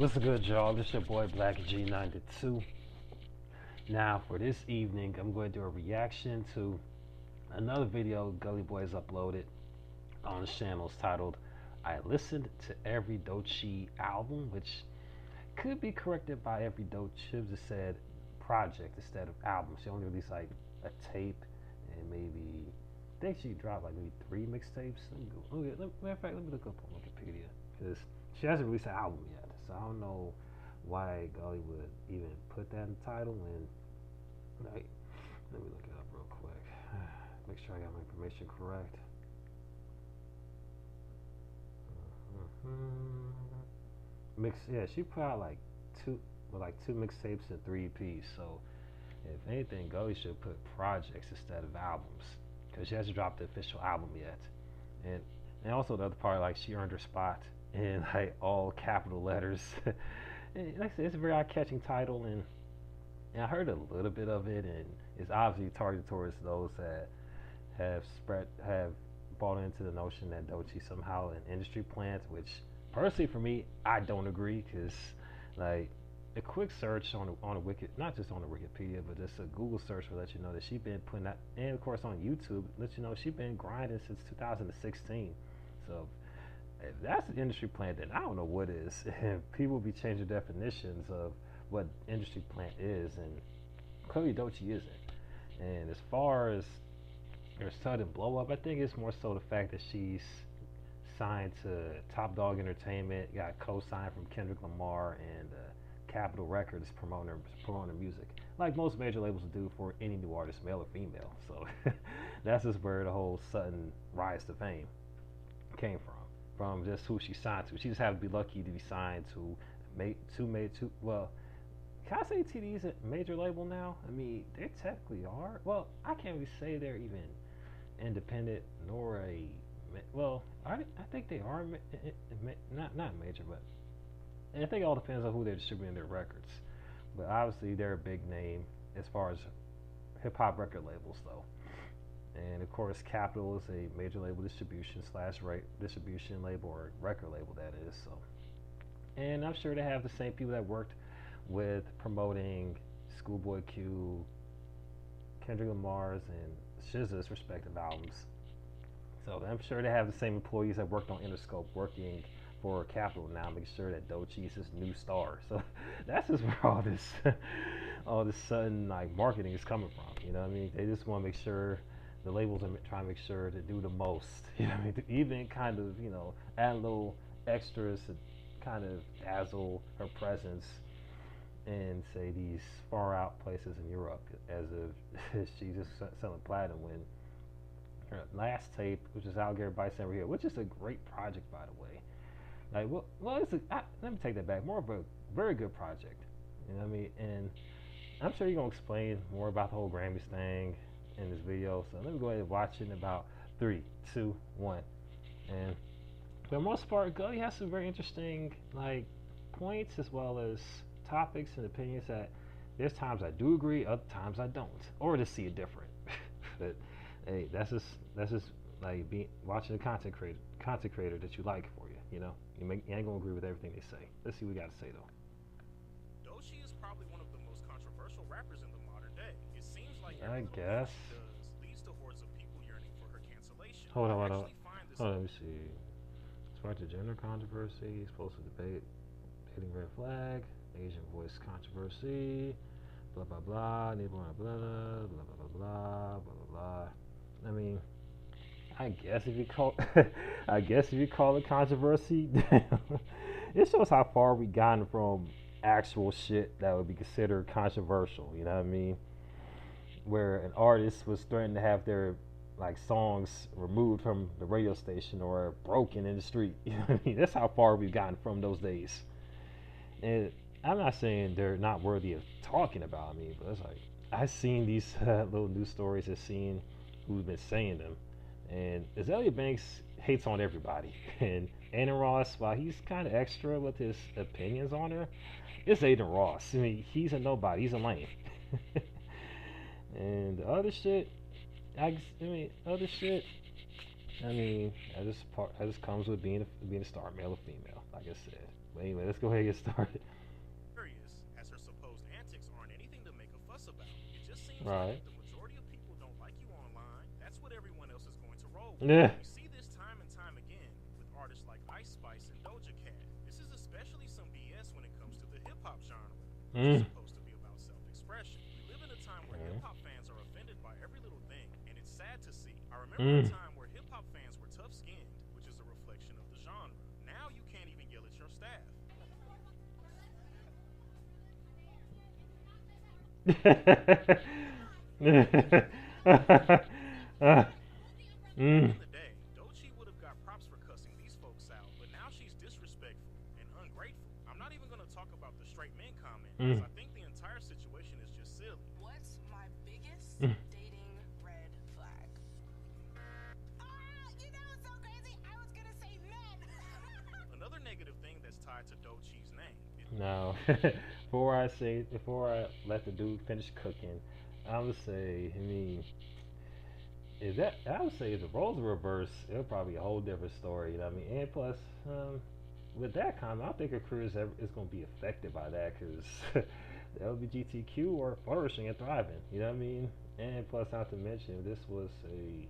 What's good, y'all? This your boy Blak G 92. Now, for this evening, I'm going to do a reaction to another video Gulley Boys uploaded on his channel. It's titled, I listened to every Doechii album, which could be corrected by every Doechii. Just said project instead of album. She only released like a tape and maybe, I think she dropped like maybe 3 mixtapes. Let me go. Matter of fact, let me look up on Wikipedia because she hasn't released an album yet. So I don't know why Gulley would even put that in the title. And like, let me look it up real quick. Make sure I got my information correct. Yeah, she put out like two mixtapes and 3 EPs. So if anything, Gulley should put projects instead of albums because she hasn't dropped the official album yet. And also the other part, like she earned her spot in like all capital letters. And like I said, it's a very eye-catching title, and I heard a little bit of it, and it's obviously targeted towards those that have bought into the notion that Doechii somehow an industry plant, which personally for me, I don't agree, because like a quick search on a wiki, not just on the Wikipedia, but just a Google search will let you know that she's been putting out, and of course on YouTube, let you know she's been grinding since 2016. So if that's an industry plant, then I don't know what is. And people be changing definitions of what industry plant is, and clearly Doechii isn't. And as far as her sudden blow up, I think it's more so the fact that she's signed to Top Dog Entertainment, got co-signed from Kendrick Lamar, and Capitol Records promoting her music, like most major labels do for any new artist, male or female. So that's just where the whole sudden rise to fame came from just who she signed to. She just happened to be lucky to be signed to well, can I say TD's a major label now? I mean, they technically are. Well, I can't really say they're even independent nor a, well, I think they are not major, but I think it all depends on who they're distributing their records. But obviously they're a big name as far as hip hop record labels though. And of course, Capitol is a major label distribution label, or record label, that is. So, and I'm sure they have the same people that worked with promoting Schoolboy Q, Kendrick Lamar's, and SZA's respective albums. So I'm sure they have the same employees that worked on Interscope working for Capitol now, making sure that Doechii is this new star. So that's just where all this sudden like marketing is coming from. You know what I mean? They just want to make sure. The labels are trying to make sure to do the most, you know what I mean? To even kind of, add little extras to kind of dazzle her presence in, say, these far out places in Europe, as if she's just selling platinum, when her last tape, which is Alligator Bites Never Here, which is a great project, by the way. Like, let me take that back. More of a very good project, you know what I mean? And I'm sure you're going to explain more about the whole Grammys thing in this video, so let me go ahead and watch it in about 3, 2, 1. And for the most part, Gulley has some very interesting like points, as well as topics and opinions that there's times I do agree, other times I don't, or to see it different. But hey, that's just like watching a content creator that you like for you. You ain't gonna agree with everything they say. Let's see what we got to say though. Doechii is probably one of the most controversial rappers in the modern day. It seems like I guess. Leads to hordes of people yearning for her cancellation. Hold on. Let me see. Sparked a gender controversy. Explosive debate. Hitting red flag. Asian voice controversy. Blah blah blah. Blah blah blah blah blah blah blah blah. I mean, I guess if you call it controversy, it shows how far we gotten from actual shit that would be considered controversial. You know what I mean? Where an artist was threatened to have their like songs removed from the radio station or broken in the street. You know what I mean? That's how far we've gotten from those days. And I'm not saying they're not worthy of talking about me, but it's like I've seen these little news stories and seen who's been saying them. And Azalea Banks hates on everybody. And Aiden Ross, while he's kind of extra with his opinions on her, it's Aiden Ross. I mean, he's a nobody. He's a lame. And the other shit, that just comes with being a star, male or female, like I said. But anyway, let's go ahead and get started. Curious, as her supposed antics aren't anything to make a fuss about. It just seems like Right. if the majority of people don't like you online, that's what everyone else is going to roll with. Yeah. We see this time and time again with artists like Ice Spice and Doja Cat. This is especially some BS when it comes to the hip hop genre, which is Mm. supposed to be about self expression. We live in a time where hip hop fans are offended by every little thing, and it's sad to see. I remember a Mm. time where hip hop fans were tough skinned, which is a reflection of the genre. Now you can't even yell at your staff. Back Mm. in the day, Doechii would have got props for cussing these folks out, but now she's disrespectful and ungrateful. I'm not even going to talk about the straight men comment, as Mm. I think the entire situation is just silly. What's my biggest Mm. dating red flag? You know what's so crazy? I was gonna say men. Another negative thing that's tied to Doechii's name is Now, before I let the dude finish cooking, I would say, I mean, is that I would say if the roles were reversed, it would probably be a whole different story. You know what I mean? And plus, with that comment, I don't think her career is going to be affected by that because the LGBTQ are flourishing and thriving. You know what I mean? And plus, not to mention, if this was a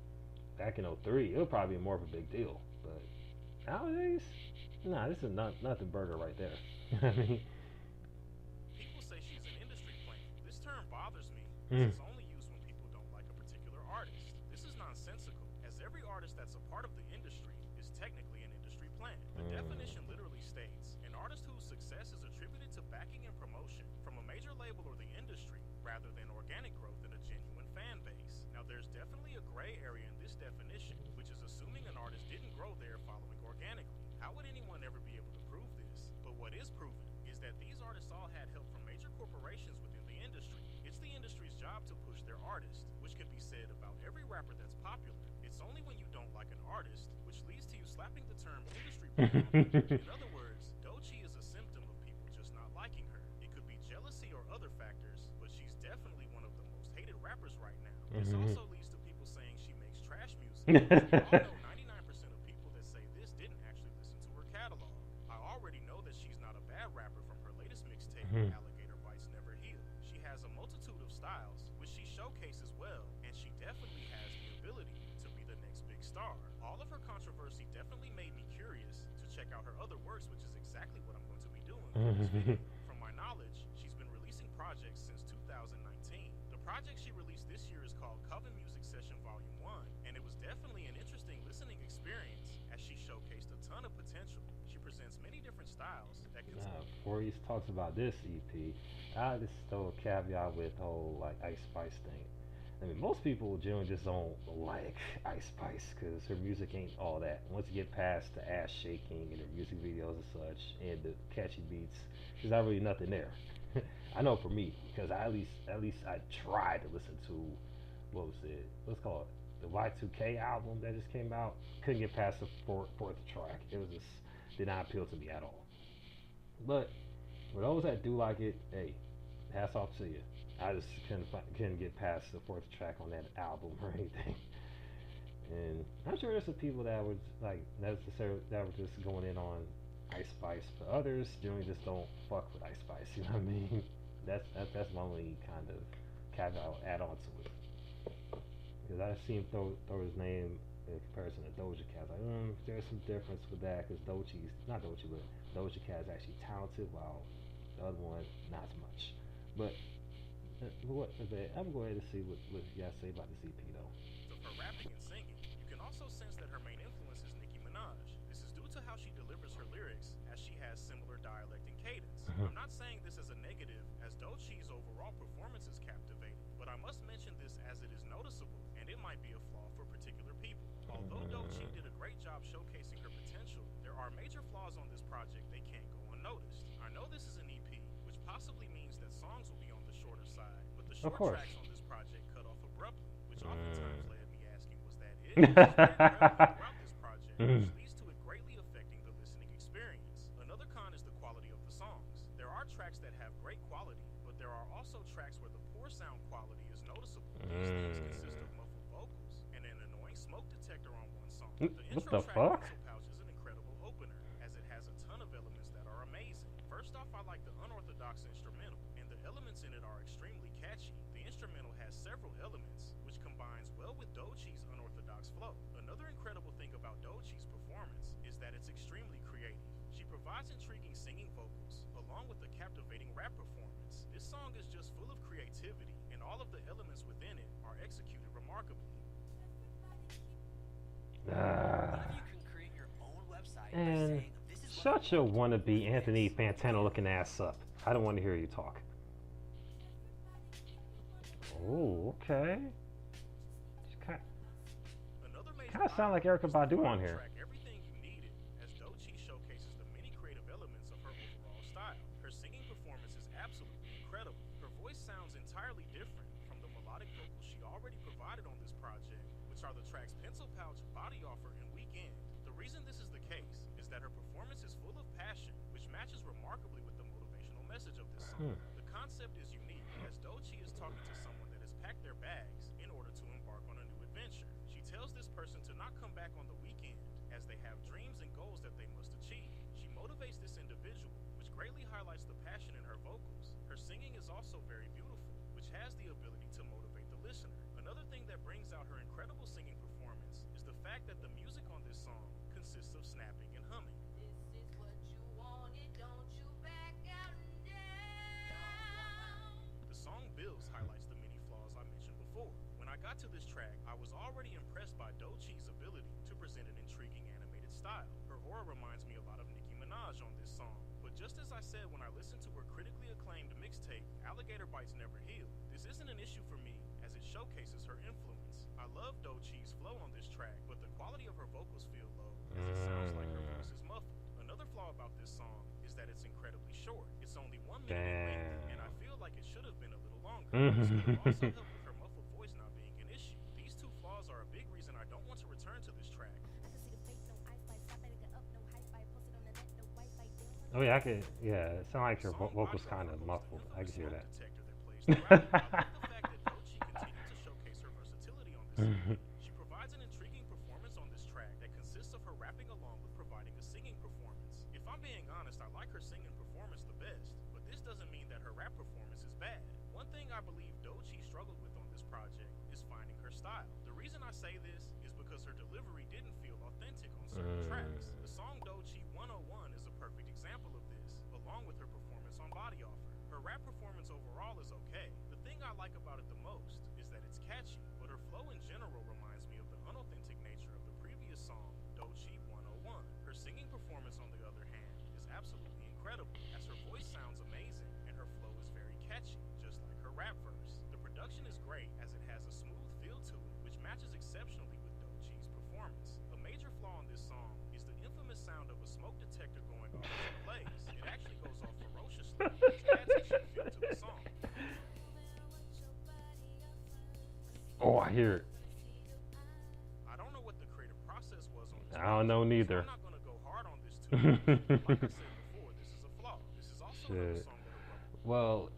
back in '03, it would probably be more of a big deal. But nowadays, nah, this is nothing burger right there. You know what I mean? people say she's an industry plant. This term bothers me Mm. because it's only used when people don't like a particular artist. This is nonsensical, as every artist that's a part of the industry is technically an industry plant. The definition literally states an artist whose success is attributed to backing and promotion from a major label or the industry rather than organic growth in a genuine fan base. Now, there's definitely a gray area in this definition, which is assuming an artist didn't grow there following organically. How would anyone ever be able to prove this? But what is proven is that these artists all had help from major corporations within the industry. It's the industry's job to push their artists, which can be said about every rapper that's popular. It's only when you don't like an artist, which leads to you slapping the term industry plant on them. In other words, Doechii is a symptom of people just not liking her. It could be jealousy or other factors, but she's definitely one of the most hated rappers right now. This also leads to people saying she makes trash music, which we all know 99% of people that say this didn't actually listen to her catalog. I already know that she's not a bad rapper from her latest mixtape, Alligator Bites Never Heal. She has a multitude of styles, which she showcases well, and she definitely has the ability to be the next big star. All of her controversy definitely made me curious to check out her other works, which is exactly what I'm going to be doing for this video. From my knowledge, she's been releasing projects since 2019. The project she released this year is called Coven Music Session Volume 1, and it was definitely an interesting listening experience as she showcased a ton of potential. She presents many different styles that can Before he talks about this EP, I just throw a caveat with the whole like Ice Spice thing. I mean, most people generally just don't like Ice Spice because her music ain't all that. Once you get past the ass shaking and her music videos and such, and the catchy beats, there's not really nothing there. I know for me, because at least I tried to listen to what was it? What's it called the Y2K album that just came out. Couldn't get past the fourth track. It was just did not appeal to me at all. But for those that do like it, hey, hats off to you. I just couldn't get past the fourth track on that album or anything. And I'm sure there's some people that would like necessarily that were just going in on Ice Spice, but others generally just don't fuck with Ice Spice. You know what I mean? That's my only kind of caveat I'll add on to it. Because I've seen throw his name in comparison to Doja Cat. Like, there's some difference with that because Doechii's not Doechii, but Doja Cat is actually talented, while the other one not as much. But I'm going to go ahead and see what you guys say about this EP though. of her rapping and singing. You can also sense that her main influence is Nicki Minaj. This is due to how she delivers her lyrics, as she has similar dialect and cadence. I'm not saying this as a negative, as Doechii's overall performance is captivating, but I must mention this as it is noticeable, and it might be a flaw for particular people. Although Doechii did a great job showcasing her potential, there are major flaws on this project they can't go unnoticed. I know this is an EP, which possibly means that songs will be on the shorter side, but the short course. tracks on this project cut off abruptly, which oftentimes led me asking, was that it? This is very prevalent throughout this project, which leads to it greatly affecting the listening experience. Another con is the quality of the songs. There are tracks that have great quality, but there are also tracks where the poor sound quality is noticeable. These things consist of muffled vocals and an annoying smoke detector on one song. The What intro the track, fuck? Pencil Pouch, is an incredible opener, as it has a ton of elements that are amazing. several elements, which combines well with Doechii's unorthodox flow. Another incredible thing about Doechii's performance is that it's extremely creative. She provides intriguing singing vocals, along with a captivating rap performance. This song is just full of creativity, and all of the elements within it are executed remarkably. What if you can create your own website by And saying, this is what shut I your want, wannabe do Anthony this. Fantano looking ass up. I don't want to hear you talk. Oh, okay. Another major Kinda sound like highlight Erykah is the Badu on final here. track, Everything You Needed, as Doechii showcases the many creative elements of her overall style. Her singing performance is absolutely incredible. Her voice sounds entirely different from the melodic vocals she already provided on this project, which are the tracks Pencil Pouch, Body Offer, and Weekend. The reason this is the case is that her performance is full of passion, which matches remarkably with the motivational message of this song. The concept is unique, as Doechii is talking to someone that has packed their bags in order to embark on a new adventure. She tells this person to not come back on the weekend, as they have dreams and goals that they must achieve. She motivates this individual, which greatly highlights the passion in her vocals. Her singing is also very beautiful, which has the ability to motivate the listener. Another thing that brings out her incredible singing performance is the fact that the music on this song consists of snapping and humming. This is what you wanted, don't you back out now. The song Bills highlights the many flaws I mentioned before. When I got to this track, I was already impressed by Doechii's ability to present an intriguing animated style. Her aura reminds me a lot of Nicki Minaj on this song. But just as I said when I listened to her critically acclaimed mixtape, Alligator Bites Never Heal, this isn't an issue for me as it showcases her influence. I love Doechii's flow on this track, but the quality of her vocals feel low as it sounds like her voice is muffled. Another flaw about this song is that it's incredibly short. It's only 1 minute in length, and I feel like it should have been a little longer. This could have also helped with her muffled voice not being an issue. These two flaws are a big reason I don't want to return to this track. Oh yeah, I could. Yeah, it sounds like The her song vocals Body kind Offer of boasts the muffled. I can infamous hear smoke that. detector that plays throughout. I love the fact that Doechii continued to showcase her versatility on this song. She provides an intriguing performance on this track that consists of her rapping along with providing a singing performance. If I'm being honest, I like her singing performance the best, but this doesn't mean that her rap performance is bad. One thing I believe Doechii struggled with on this project is finding her style. The reason I say this is because her delivery didn't feel authentic on certain tracks. The song Doechii 101 is a perfect example of this, along with her performance on Body Offer. Her rap performance overall is okay. The thing I like about it the most is that it's catchy, but her flow in general reminds me of the unauthentic nature of the previous song, Doechii 101. Her singing performance, on the other hand, is absolutely incredible, as her voice sounds amazing and her flow is very catchy, just like her rap verse. The production is great as it has a smooth feel to it, which matches exceptionally with Doechii's performance. A major flaw in this song is the infamous sound of a smoke detector going off as it plays. It actually goes off ferociously, which adds a cheap feel to the song. Oh, I hear it. I don't know what the creative process was on this. I don't know project, so neither. I'm not gonna go hard on this too much. Like I said before, this is a flaw. This is also another Shit. song that her Well,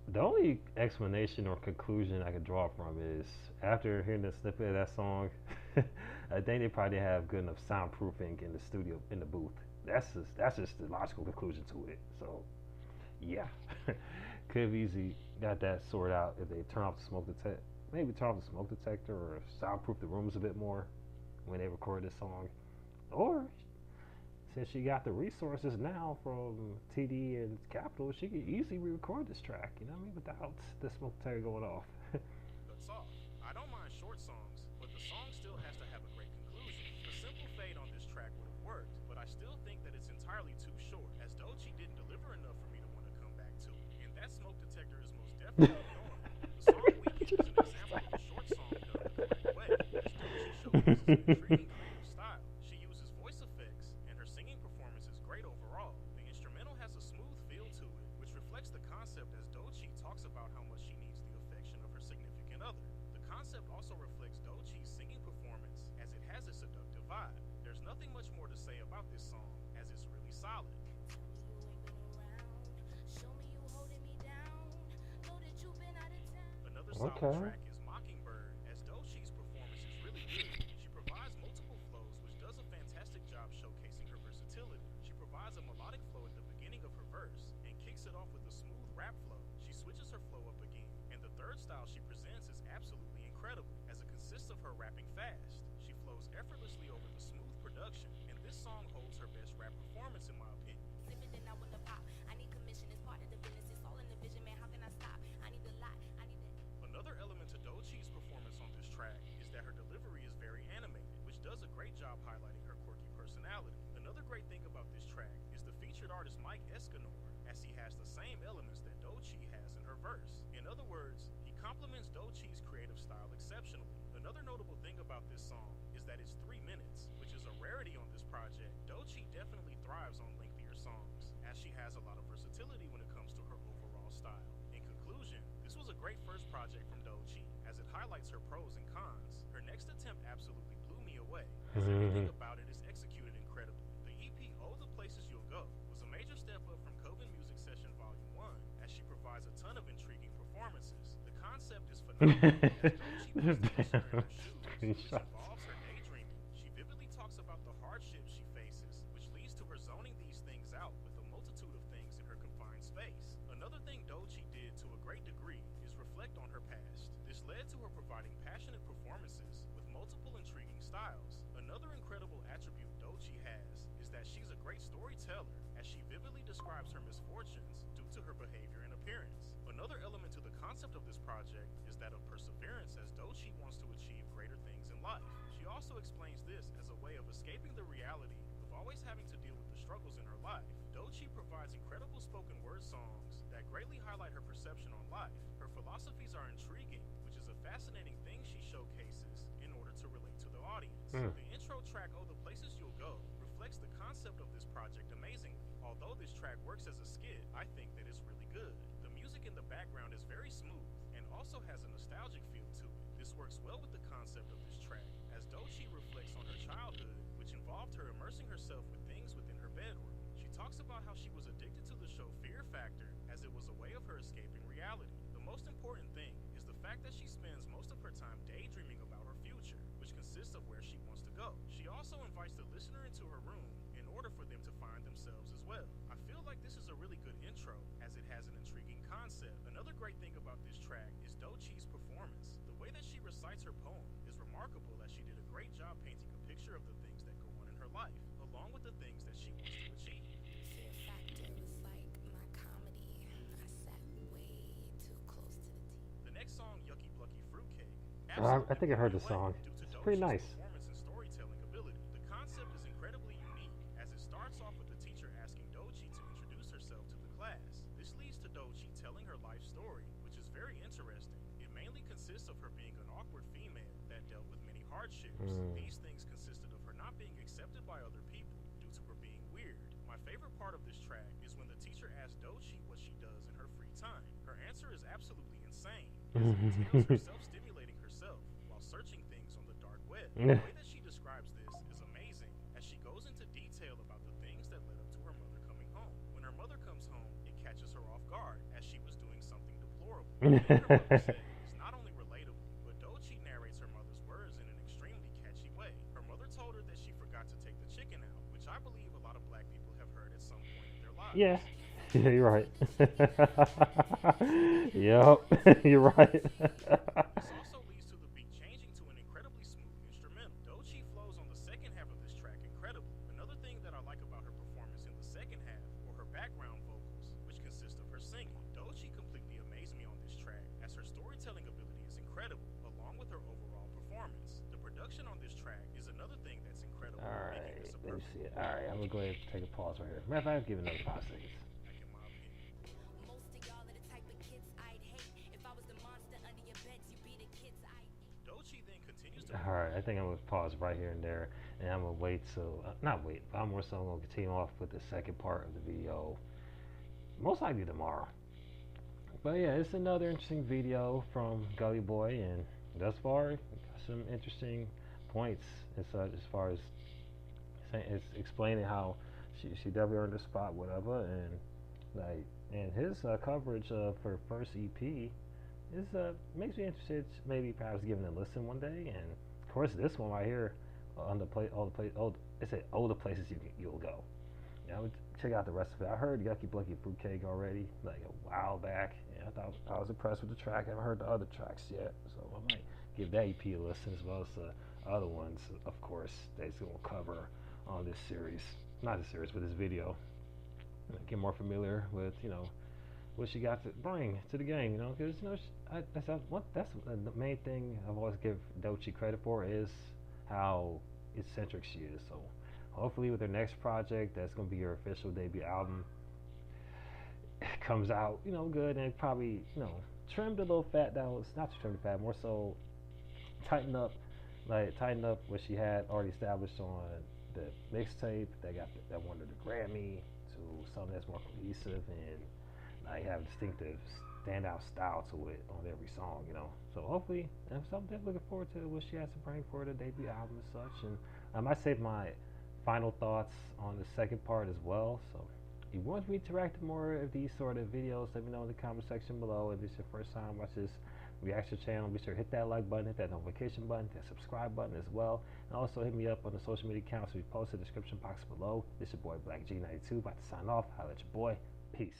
the only explanation or conclusion I could draw from is after hearing the snippet of that song, I think they probably didn't have good enough soundproofing in the studio, in the booth. That's just the logical conclusion to it. So, yeah, could have easily got that sorted out if they turn off the smoke detector. Maybe turn off the smoke detector or soundproof the rooms a bit more when they record this song. Or since she got the resources now from TD and Capitol, she could easily re-record this track. You know what I mean? Without the smoke detector going off. cuts off. I don't mind short songs, but the song still has to have a great conclusion. A simple fade on this track would have worked, but I still think that it's entirely too short, as Doechii didn't deliver enough for me to want to come back to it. And that smoke detector is most definitely annoying. The song Weekend is an example of a short song done the correct way, as Doechii showcases an intriguing creative style. She uses voice effects, and her singing performance is great overall. The instrumental has a smooth feel to it, which reflects the concept as Doechii talks about how much she needs the affection of her significant other. The concept also reflects Doechii's singing performance, as it has a seductive vibe. There's nothing much more to say about this song, as it's really solid. Another solid track is Mockingbird, as Doechii's performance is really good. She provides multiple flows, which does a fantastic job showcasing her versatility. She provides a melodic flow at the beginning of her verse, and kicks it off with a smooth rap flow. She switches her flow up again, and the third style she presents is absolutely this song holds her best rap performance in my opinion. Sipping it out with the pop. I need commission, it's part of the business. It's all in the vision, man. How can I stop? I need a lot. I need that. Another element to Doechii's performance on this track is that her delivery is very animated, which does a great job highlighting her quirky personality. Another great thing about this track is the featured artist Mike Escanor, as he has the same elements that Doechii has in her verse. In other words, he complements Doechii's creative style exceptionally. Another notable thing about this song is that it's 3 minutes, which is a rarity on this project. Doechii definitely thrives on lengthier songs, as she has a lot of versatility when it comes to her overall style. In conclusion, this was a great first project from Doechii, as it highlights her pros and cons. Her next attempt absolutely blew me away, as everything about it is executed incredibly. The EP Oh the Places You'll Go was a major step up from Coven Music Session Volume 1, as she provides a ton of intriguing performances. The concept is phenomenal, as Doechii puts the listener in her shoes, which involves her daydreaming. She vividly talks about the hardships she faces, which leads to her zoning these things out with a multitude of things in her confined space. Another thing Doechii did to a great degree is reflect on her past. This led to her providing passionate performances with multiple intriguing styles. Another incredible attribute Doechii has is that she's a great storyteller, as she vividly describes her misfortunes due to her behavior and appearance. Another element to the concept of this project is that of perseverance, as Doechii wants to achieve greater things in life. She also explains this as a way of escaping the reality of always having to deal with the struggles in her life. Doechii provides incredible spoken word songs that greatly highlight her perception on life. Her philosophies are intriguing, which is a fascinating thing she showcases in order to relate to the audience. The intro track, Oh the Places You'll Go, reflects the concept of this project amazingly. Although this track works as a skit, I think that it's really good. The music in the background is very smooth and also has a nostalgic feel to it. This works well with the concept of this track, as Doechii reflects on her childhood, which involved her immersing herself with things within her bedroom. She talks about how she was addicted to the show Fear Factor, as it was a way of her escaping reality. The most important thing is the fact that she spends most of her time daydreaming about her future, which consists of where she wants to go. She also invites the listener into her room in order for them to find themselves as well. I feel like this is a really good intro, as it has an intriguing concept. Another great thing about this track is Doechii's performance. The way that she recites her poem is remarkable, as she did a great job painting a picture of the things that go on in her life, along with the things that she wants to achieve. Fear Factor was like my comedy. I sat way too close to the TV. The next song, Yucky Blucky Fruitcake, I think I heard the song. It's pretty nice. Performance and storytelling ability. The concept is incredibly unique, as it starts off with the teacher asking Doechii to introduce herself to the class. This leads to Doechii telling her life story, which is very interesting. It mainly consists of her being an awkward female that dealt with many hardships. These things consisted of her not being accepted by other people due to her being weird. My favorite part of this track is when the teacher asks Doechii what she does in her free time. Her answer is absolutely insane, as it entails her self-stimulating herself while searching things on the dark web. The way that she describes this is amazing, as she goes into detail about the things that led up to her mother coming home. When her mother comes home, it catches her off guard, as she was doing something deplorable. The thing her mother said is not only relatable, but Doechii narrates her mother's words in an extremely catchy way. Her mother told her that she forgot to take the chicken out, which I believe a lot of black people have heard at some point in their lives. Yeah. Yeah, you're right. Yup, you're right. This also leads to the beat changing to an incredibly smooth instrumental. Doechii flows on the second half of this track incredibly. Another thing that I like about her performance in the second half were her background vocals, which consist of her singing. Doechii completely amazed me on this track, as her storytelling ability is incredible, along with her overall performance. The production on this track is another thing that's incredible. Alright, making this a let me perfect see it. Alright, I'm gonna go ahead and take a pause right here. Matter of fact, I'll give it another 5 seconds. track in my opinion. Most of y'all are the type of kids I'd hate. If I was the monster under your beds, you'd be the kids I'd eat. Doechii then continues to Alright, I think I'm gonna pause right here and there, and I'm gonna wait till, not wait, but I'm more so gonna continue off with the second part of the video, most likely tomorrow. But yeah, it's another interesting video from Gulley Boy, and thus far, some interesting points as far as it's explaining how she definitely earned a spot, whatever, and his coverage of her first EP is makes me interested, maybe perhaps giving it a listen one day. And of course, this one right here on the it said the places you'll go. Yeah, I would check out the rest of it. I heard Yucky Blucky Fruitcake already, like a while back, and I was impressed with the track. I haven't heard the other tracks yet, so I might give that EP a listen, as well as the other ones, of course, that's gonna cover on this series, not this series, but this video. Get more familiar with what she got to bring to the game. Because that's the main thing I've always give Doechii credit for is how eccentric she is. So hopefully with her next project, that's gonna be her official debut album, it comes out good, and probably trimmed a little fat. That was not to trim the fat, more so tighten up what she had already established on the mixtape that won her the Grammy, to something that's more cohesive and have a distinctive standout style to it on every song. So hopefully, I'm definitely looking forward to what she has to bring for the debut album and such. And I might save my final thoughts on the second part as well. So if you want me to interact with more of these sort of videos, let me know in the comment section below. If it's your first time watching this reaction channel, be sure to hit that like button, hit that notification button, that subscribe button as well. And also hit me up on the social media accounts we post in the description box below. This your boy Blak G 92, about to sign off. Holla at your boy. Peace.